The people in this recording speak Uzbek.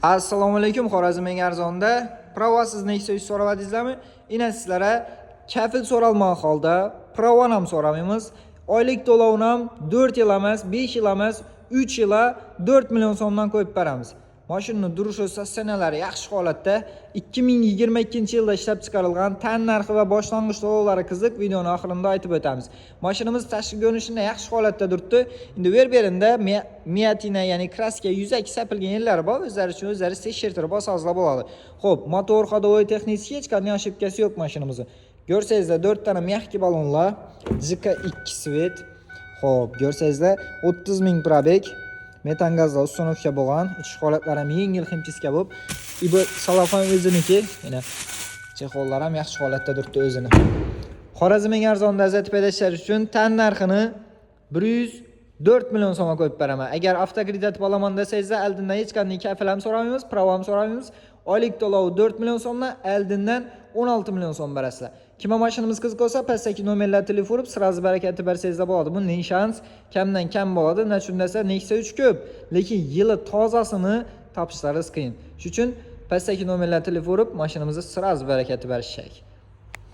Assalomu alaykum, Xorazm eng arzonda pravosiz Nexia 3 so'ravadingizlarmi? Ina sizlarga kafil so'ralmagan holda pravoni ham so'ramaymiz. Oylik to'lovni ham 4 yil emas, 5 yil emas, 3 yilga 4 million so'mdan qo'yib beramiz. Mashinaning durishi sassanalari yaxshi holatda, 2022-yilda ishlab chiqarilgan, tan narxi va boshlang'ich to'lovlari qiziq, videoning oxirida aytib o'tamiz. Mashinamiz tashqi ko'rinishida yaxshi holatda turibdi. Endi ver-berinda miatina, ya'ni kraska yuzaki sapilgan yerlari bor, o'zlari uchun o'zlari tekshirtirib olsangizlar bo'ladi. Xo'p, motor ходовой texnikasi hech qanday ошибкасы yo'q mashinamizning. Ko'rsangizlar 4 dana mягкий balonlar, JK2 svet. Xo'p, ko'rsangizlar 30 ming probeg. Metan gazda uстановка bo'lgan, ichki holatlari ham yengil himchiska bo'lib, ibo salofan o'ziniki, yana chexollar ham yaxshi holatda turibdi o'zini. Xorazm eng arzon lazzat paydash uchun tan narxini 104 million so'mga qo'yib beraman. Agar avtokredit olaman desangizlar, oldindan hech qanday kafil ham so'ramaymiz, pravo ham so'ramaymiz. Oylik to'lovi 4 million so'mdan oldindan 16 million so'm berasizlar. Kimga mashinamiz qiziq bo'lsa, pastdagi nomerlarga telefon urib, sirazi barakati bersangizlar bo'ladi. Bunday shans kamdan kam bo'ladi. Nachundasa Nexia 3 ko'p, lekin yili tozasini topishlaringiz qiyin. Shuning uchun pastdagi nomerlarga telefon urib, mashinamizga sirazi barakati berishak.